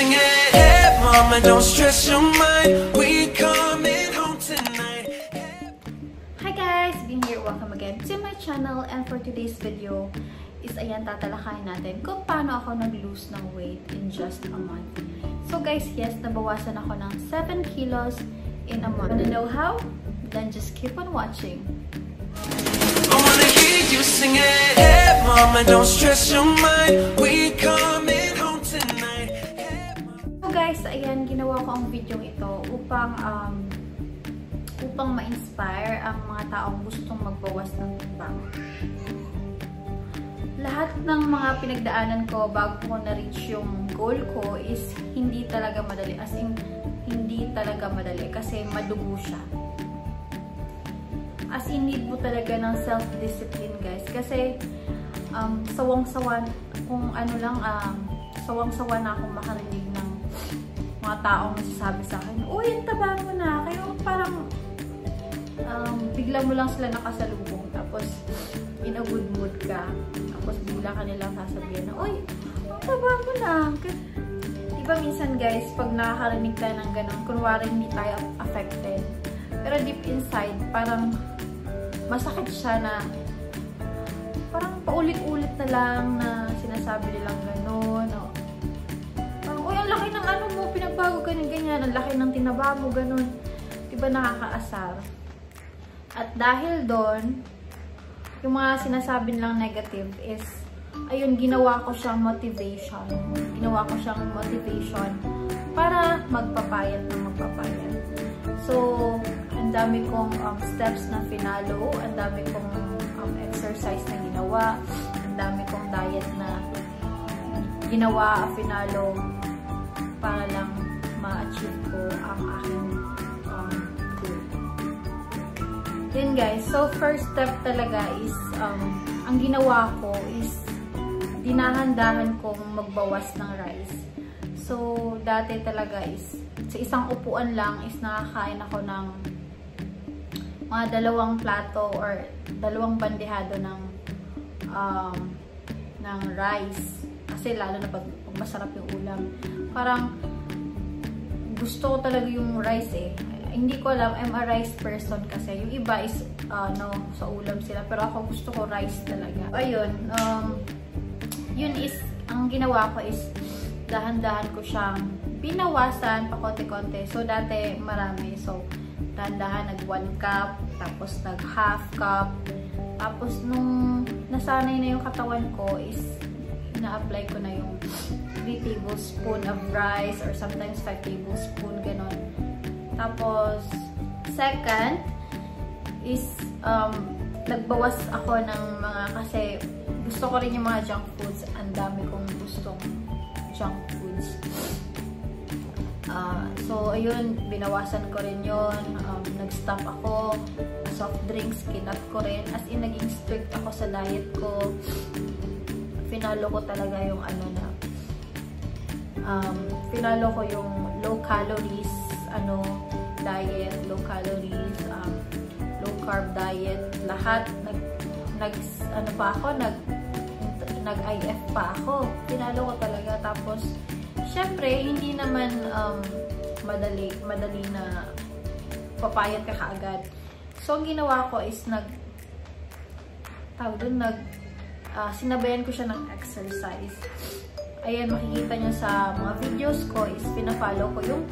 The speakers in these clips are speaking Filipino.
singing, hey mama, don't stress your mind, we coming home tonight. Hi guys, being here, welcome again to my channel, and for today's video is ayan, tatalakayin natin kung paano ako nag-lose ng weight in just a month. So guys, yes, nabawasan ako ng 7 kilos in a month. Wanna know how? Then just keep on watching. I wanna hear you singing, hey mama, don't stress your mind, we coming home tonight. So guys, ayan, ginawa ko ang video ito upang ma-inspire ang mga taong gustong magbawas ng timbang. Lahat ng mga pinagdaanan ko bago ko na-reach yung goal ko is hindi talaga madali. As in, hindi talaga madali kasi madugo siya. As in, need mo talaga ng self-discipline, guys. Kasi, sawang-sawa, kung ano lang, sawang-sawa na akong makarinig ng mga taong nasasabi sa akin, uy, ang taba mo na. Kaya parang, bigla mo lang sila nakasalubong. Tapos, in a good mood ka. Tapos, bigla ka nilang sasabihin na, uy, ang taba mo na. Diba minsan, guys, pag nakakarinig tayo ng ganun, kunwari hindi tayo affected. Pero deep inside, parang masakit siya na parang paulit-ulit na lang na sinasabi nilang gano'n. Parang, uy, ang laki ng ano mo, pinagbago ganyan-ganyan, ang laki ng tinaba mo, gano'n. Diba nakakaasar? At dahil doon, yung mga sinasabi nilang negative is, ayun, ginawa ko siyang motivation. Ginawa ko siyang motivation para magpapayat ng magpapayat. So, ang dami kong steps na finalo, ang dami kong exercise na ginawa, ang dami kong diet na ginawa, finalo, para lang ma-achieve ko ang aking goal. Then guys, so first step talaga is, ang ginawa ko is, dinahan-dahan kong magbawas ng rice. So, dati talaga is, sa isang upuan lang is nakakain ako ng mga 2 plato or 2 bandehado ng rice. Kasi lalo na pag masarap yung ulam. Parang gusto ko talaga yung rice eh. Hindi ko alam, I'm a rice person kasi. Yung iba is sa ulam sila. Pero ako gusto ko rice talaga. Ayun, yun is, ang ginawa ko is dahan-dahan ko siyang binawasan pa konti-konti. So, dati marami. So, dahan-dahan nag 1 cup, tapos nag half cup. Tapos, nung nasanay na yung katawan ko is ina-apply ko na yung 3 tablespoon of rice or sometimes 5 tablespoon, ganon. Tapos, second is nagbawas ako ng mga, kasi gusto ko rin yung mga junk foods. Ang dami kong gustong junk foods. So, ayun, binawasan ko rin yun. Nag-stop ako. Soft drinks, kinat ko rin. As in, naging strict ako sa diet ko. Finalo ko talaga yung finalo ko yung low calories, diet, low calories, low carb diet. Lahat, nag-IF pa ako. Pinalo ko talaga. Tapos, syempre, hindi naman madali na papayat ka kaagad. So, ang ginawa ko is sinabayan ko siya ng exercise. Ayan, makikita nyo sa mga videos ko is pinafollow ko yung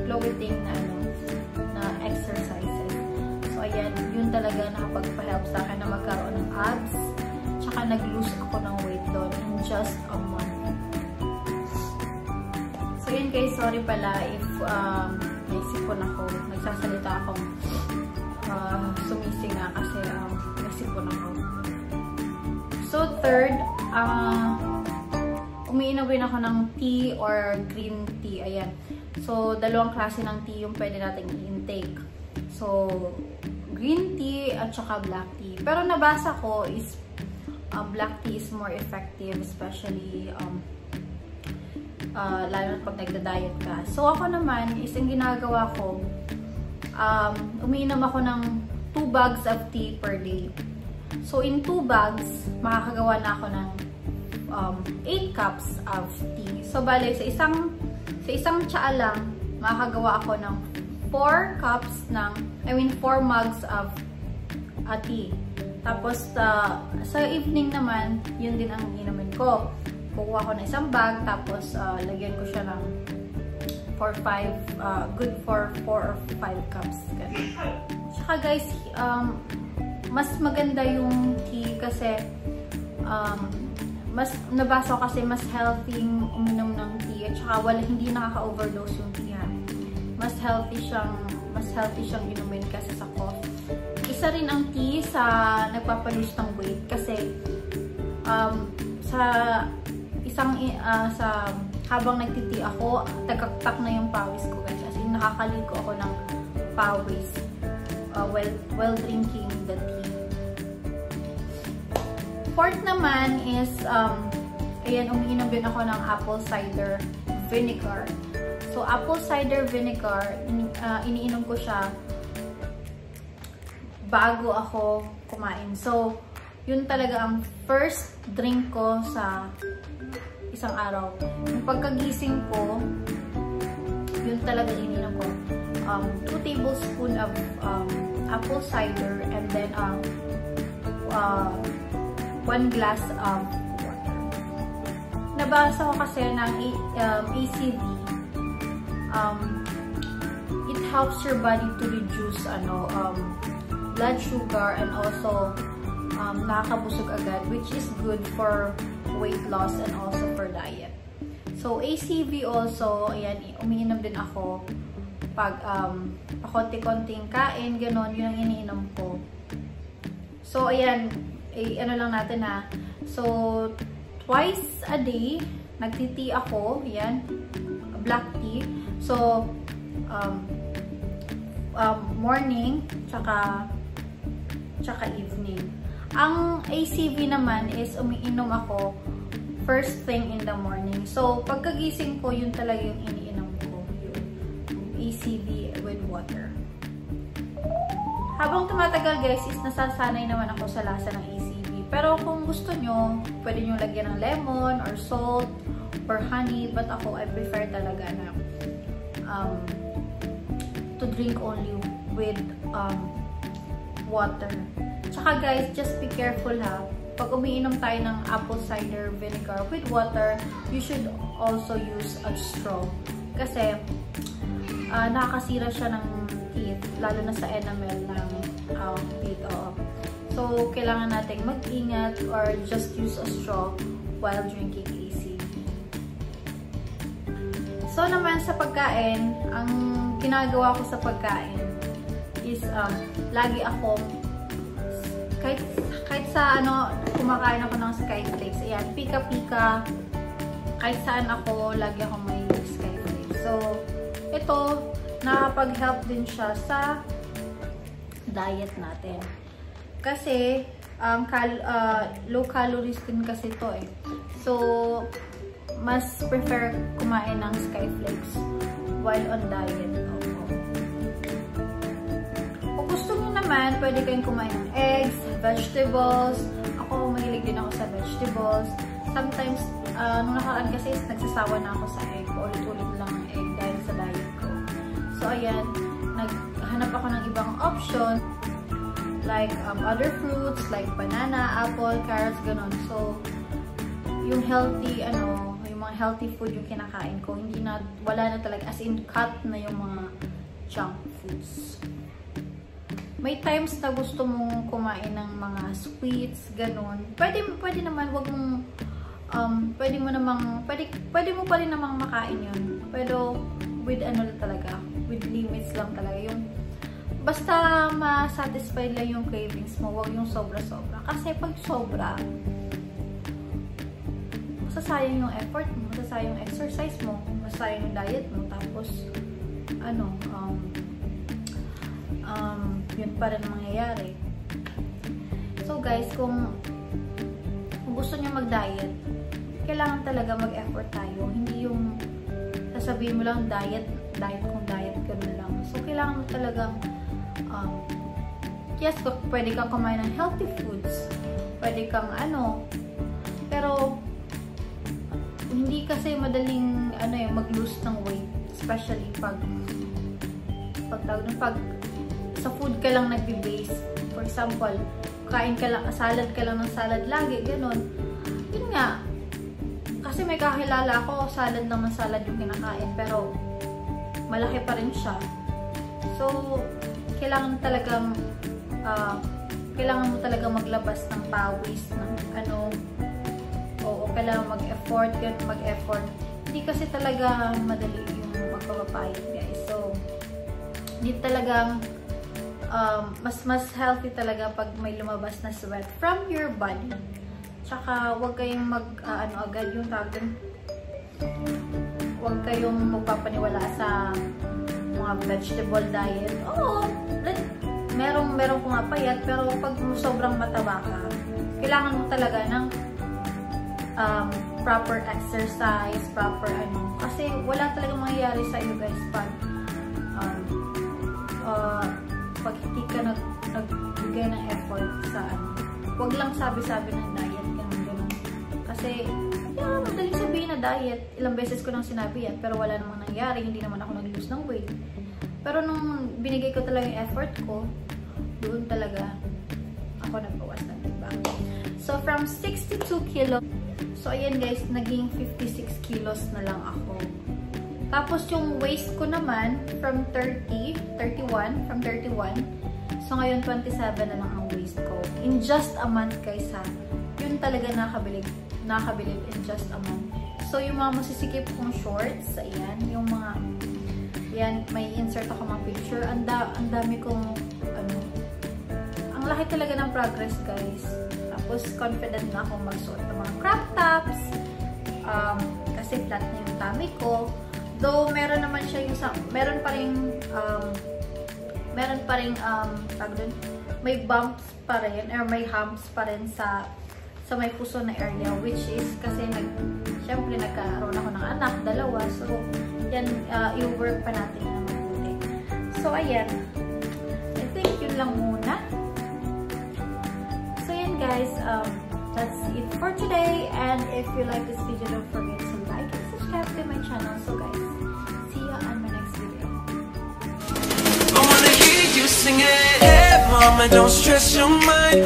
floating na exercises. So, ayan, yun talaga nakapagpa-help sa akin na magkaroon ng abs. Tsaka nag-lose ako ng weight doon in just a month. So, yun guys, sorry pala if naisipon ako, nagsasalita akong sumisinga kasi naisipon ako. So, third, umiinom rin ako ng tea or green tea. Ayan. So, 2 klase ng tea yung pwede nating i-intake. So, green tea at saka black tea. Pero nabasa ko is black tea is more effective, especially lalo na pag nagda-diet ka. So, ako naman, is ang ginagawa ko, umiinom ako ng 2 bags of tea per day. So, in 2 bags, makakagawa na ako ng 8 cups of tea. So, bale, sa isang Sa isang tsaa lang, makakagawa ako ng 4 mugs of tea. Tapos, sa evening naman, yun din ang inumin ko. Kukuha ko ng isang bag, tapos lagyan ko siya ng good for 4 or 5 cups. Tsaka guys, mas maganda yung tea kasi mas nabasa ko kasi mas healthy uminom ng tea at saka hindi nakaka-overdose yung tea. Mas healthy siyang inumin kasi sa coffee. Isa rin ang tea sa nagpapa-lose ng weight kasi habang nagtiti ako, tagaktak na yung pawis ko guys. As in, nakakaliko ako ng pawis while drinking the tea. Fourth naman is, ayan, umiinom din ako ng apple cider vinegar. So, apple cider vinegar, iniinom ko siya bago ako kumain. So, yun talaga ang first drink ko sa isang araw. Yung pagkagising ko, yun talaga ininom ko. 2 tablespoons of apple cider and then 1 glass of water. Nabasa ko kasi ng ACV. It helps your body to reduce blood sugar and also nakakabusog agad, which is good for weight loss and also for diet. So, ACV also, ayan, umiinom din ako pag pakonti-konting kain, ganon, yun ang iniinom ko. So, ayan, ano lang natin na. So, twice a day, nagti-tea ako, ayan, black tea. So, morning, tsaka evening. Ang ACV naman is umiinom ako first thing in the morning. So, pagkagising ko, yun talaga yung iniinom ko. Yung ACV with water. Habang tumatagal guys, is nasasanay naman ako sa lasa ng ACV. Pero kung gusto nyo, pwede nyo lagyan ng lemon or salt or honey. But ako, I prefer talaga na to drink only with water. Tsaka guys, just be careful ha. Pag umiinom tayo ng apple cider vinegar with water, you should also use a straw. Kasi, nakakasira siya ng teeth, lalo na sa enamel ng teeth. So, kailangan natin mag-ingat or just use a straw while drinking ACV. So, naman sa pagkain, ang ginagawa ko sa pagkain is, lagi akong kahit sa kumakain ako ng Skyflakes. Ayan, pika-pika. Kahit saan ako, lagi akong may Skyflakes. So, ito, nakapag-help din siya sa diet natin. Kasi, low calories din kasi ito eh. So, mas prefer kumain ng Skyflakes while on diet. Gusto nyo naman, pwede kayong kumain ng eggs, vegetables. Ako, mahilig din ako sa vegetables. Sometimes, nung nakaraan kasi, nagsasawa na ako sa egg. Ulit-ulit lang ng egg dahil sa diet ko. So, ayan, naghanap ako ng ibang option. Like, other fruits, like banana, apple, carrots, ganon. So, yung healthy, yung mga healthy food yung kinakain ko. Wala na talaga. As in, cut na yung mga junk foods. May times na gusto mong kumain ng mga sweets, ganun. Pwede naman, wag mong, pwede mo pa rin namang makain yun. Pero, with talaga, with limits lang talaga. Yung, basta ma-satisfy lang yung cravings mo, wag yung sobra-sobra. Kasi pag sobra, masasayang yung effort mo, masasayang yung exercise mo, masasayang yung diet mo, tapos, yun pa rin mangyayari. So guys, kung gusto nyo mag-diet, kailangan talaga mag-effort tayo. Hindi yung sasabihin mo lang diet, ganun lang. So kailangan mo talagang yes, pwede kang kumain ng healthy foods. Pwede kang pero hindi kasi madaling mag-lose ng weight, especially pag sa food ka lang nagbe-base. For example, kain ka lang, salad ka lang ng salad lagi, ganun. Yun nga, kasi may kakilala ako, salad naman salad yung kinakain, pero malaki pa rin siya. So, kailangan mo talagang maglabas ng pawis, ng kailangan mag-effort. Hindi kasi talaga madali yung magpapapayat, guys. So, hindi talagang mas healthy talaga pag may lumabas na sweat from your body. Tsaka, huwag kayong agad yung tawag dun. Huwag kayong magpapaniwala sa mga vegetable diet. Oo, merong pumapayat, pero pag sobrang mataba ka, kailangan mo talaga ng proper exercise, kasi wala talagang mangyayari sa iyo, guys, pag hindi ka nagbigay ng effort sa huwag lang sabi-sabi ng diet, ganun. Kasi, madaling sabihin na diet, ilang beses ko nang sinabi yan, pero wala namang nangyari, hindi naman ako nag-lose ng weight. Pero nung binigay ko talaga yung effort ko, doon talaga ako nagbawas ng timbang. So, from 62 kilos, so ayan guys, naging 56 kilos na lang ako. Tapos yung waist ko naman, from 31, so ngayon 27 na lang ang waist ko. In just a month, guys, ha. Yun talaga nakabilib in just a month. So, yung mga masisikip kong shorts, ayan, yung mga, yan, may insert ako mga picture. Ang dami kong, ang laki talaga ng progress, guys. Tapos, confident na akong magsuot ng mga crop tops. Kasi flat na yung tummy ko. Though, meron naman siya yung, meron pa rin, may bumps pa rin, or may humps pa rin sa may puso na area, which is kasi syempre nagkaroon ako ng anak, 2. So, yan, i-work pa natin na mabuti. So, ayan. I think yun lang muna. So, yan guys, that's it for today. And if you like this video, don't forget to like and subscribe to my channel. So, guys, see you on my next video. I wanna hear you sing it. Hey, mama, don't stress your mind.